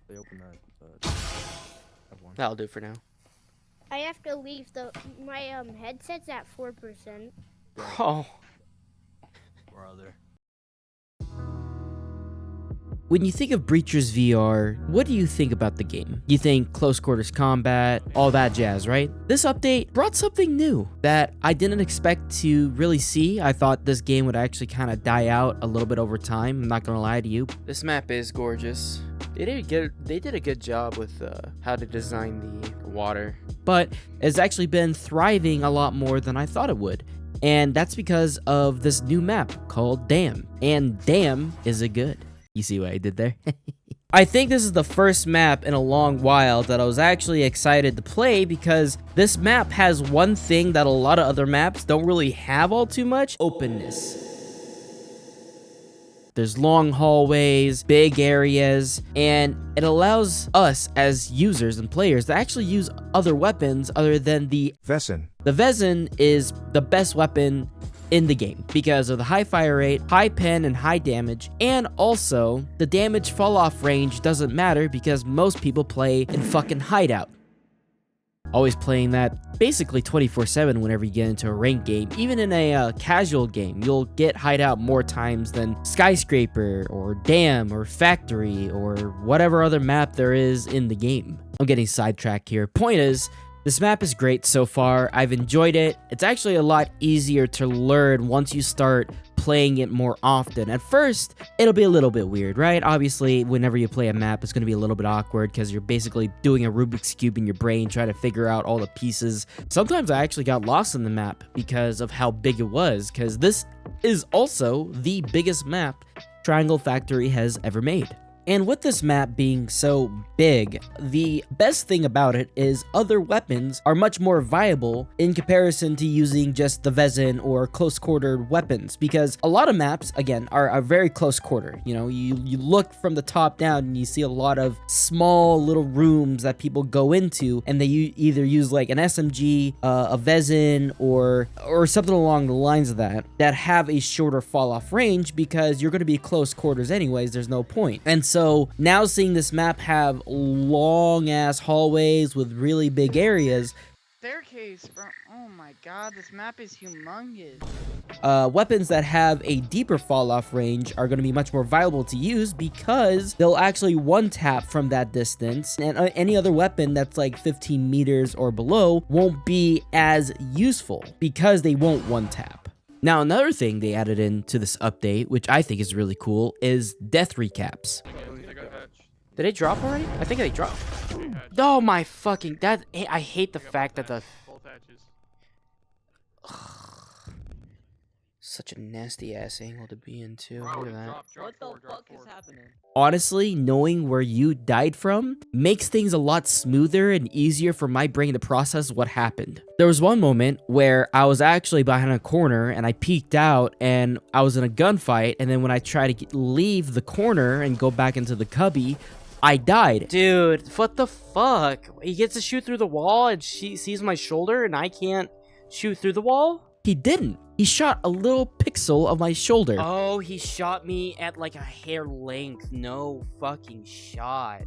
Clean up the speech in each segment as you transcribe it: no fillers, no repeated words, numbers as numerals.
They open that. That'll do for now. I have to leave. My headset's at 4%. Oh. Brother. When you think of Breachers VR, what do you think about the game? You think close quarters combat, all that jazz, right? This update brought something new that I didn't expect to really see. I thought this game would actually kind of die out a little bit over time. I'm not gonna lie to you. This map is gorgeous. They did a good job with how to design the water. But it's actually been thriving a lot more than I thought it would. And that's because of this new map called Dam. And damn, is it good. You see what I did there? I think this is the first map in a long while that I was actually excited to play because this map has one thing that a lot of other maps don't really have all too much: openness. There's long hallways, big areas, and it allows us as users and players to actually use other weapons other than the Vezin. The Vezin is the best weapon in the game because of the high fire rate, high pen, and high damage, and also the damage fall off range doesn't matter because most people play in fucking hideout. Always playing that basically 24/7 whenever you get into a ranked game. Even in a casual game, you'll get hideout more times than skyscraper or dam or factory or whatever other map there is in the game. I'm getting sidetracked here. Point is, this map is great so far. I've enjoyed it. It's actually a lot easier to learn once you start playing it more often. At first, it'll be a little bit weird, right? Obviously, whenever you play a map, it's going to be a little bit awkward because you're basically doing a Rubik's Cube in your brain, trying to figure out all the pieces. Sometimes I actually got lost in the map because of how big it was, because this is also the biggest map Triangle Factory has ever made. And with this map being so big, the best thing about it is other weapons are much more viable in comparison to using just the Vezin or close-quartered weapons, because a lot of maps, again, are very close quarter. You know, you look from the top down and you see a lot of small little rooms that people go into, and they either use like an SMG, a Vezin, or something along the lines of that have a shorter fall-off range because you're going to be close quarters anyways. There's no point. And so now seeing this map have long ass hallways with really big areas. Staircase, bro. Oh my god, this map is humongous. Weapons that have a deeper fall off range are going to be much more viable to use because they'll actually one tap from that distance, and any other weapon that's like 15 meters or below won't be as useful because they won't one tap. Now, another thing they added into this update, which I think is really cool, is death recaps. Did they drop already? I think they dropped. Oh my fucking... I hate the fact that the... Such a nasty ass angle to be in too. Look at that. What the fuck is happening? Honestly, knowing where you died from makes things a lot smoother and easier for my brain to process what happened. There was one moment where I was actually behind a corner and I peeked out and I was in a gunfight, and then when I tried to leave the corner and go back into the cubby, I died. Dude, what the fuck? He gets to shoot through the wall and she sees my shoulder and I can't shoot through the wall? He didn't. He shot a little pixel of my shoulder. Oh, he shot me at like a hair length. No fucking shot.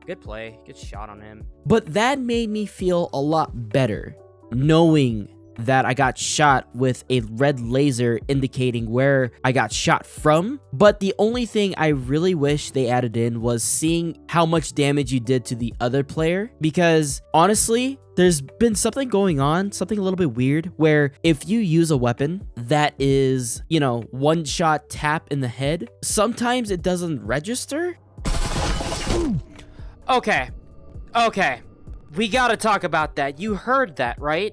Good play. Good shot on him. But that made me feel a lot better, knowing that I got shot with a red laser indicating where I got shot from. But the only thing I really wish they added in was seeing how much damage you did to the other player. Because honestly, there's been something going on, something a little bit weird, where if you use a weapon that is, you know, one shot tap in the head, sometimes it doesn't register. Okay. We gotta talk about that. You heard that, right?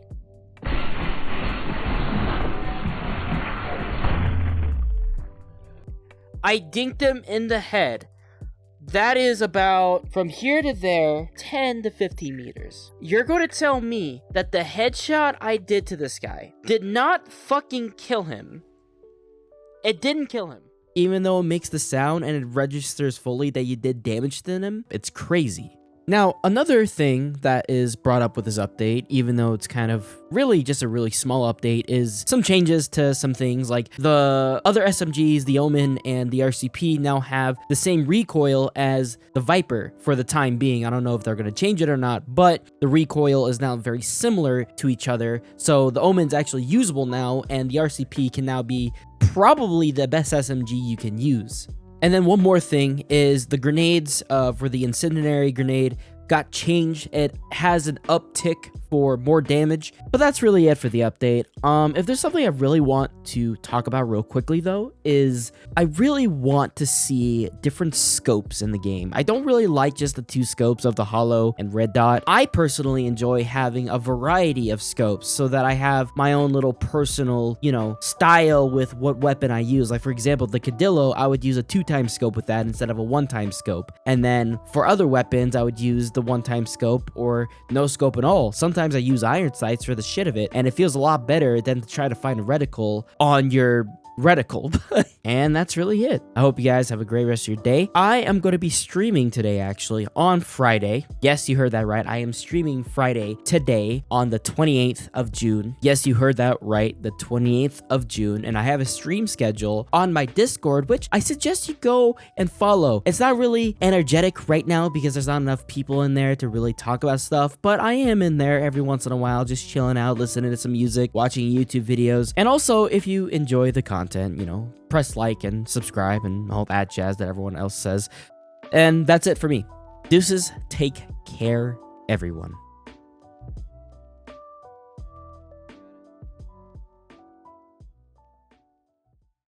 I dinked him in the head. That is about, from here to there, 10 to 15 meters. You're going to tell me that the headshot I did to this guy did not fucking kill him. It didn't kill him. Even though it makes the sound and it registers fully that you did damage to him, it's crazy. Now, another thing that is brought up with this update, even though it's kind of really just a really small update, is some changes to some things. Like the other SMGs, the Omen and the RCP, now have the same recoil as the Viper for the time being. I don't know if they're going to change it or not, but the recoil is now very similar to each other. So the Omen's actually usable now, and the RCP can now be probably the best SMG you can use. And then one more thing is the grenades for the incendiary grenade got changed. It has an uptick for more damage, but that's really it for the update. If there's something I really want to talk about real quickly though, is I really want to see different scopes in the game. I don't really like just the 2 scopes of the hollow and red dot. I personally enjoy having a variety of scopes so that I have my own little personal, style with what weapon I use. Like for example, the Cadillo, I would use a 2-time scope with that instead of a 1-time scope. And then for other weapons, I would use the 1-time scope or no scope at all. Sometimes I use iron sights for the shit of it, and it feels a lot better than to try to find a reticle on your reticle. And that's really it. I hope you guys have a great rest of your day. I am going to be streaming today, actually, on Friday. Yes, you heard that right. I am streaming Friday today on the 28th of June. Yes, you heard that right, the 28th of June. And I have a stream schedule on my Discord, which I suggest you go and follow. It's not really energetic right now because there's not enough people in there to really talk about stuff, but I am in there every once in a while, just chilling out, listening to some music, watching YouTube videos. And also, if you enjoy the content, press like and subscribe and all that jazz that everyone else says. And that's it for me. Deuces, take care, everyone.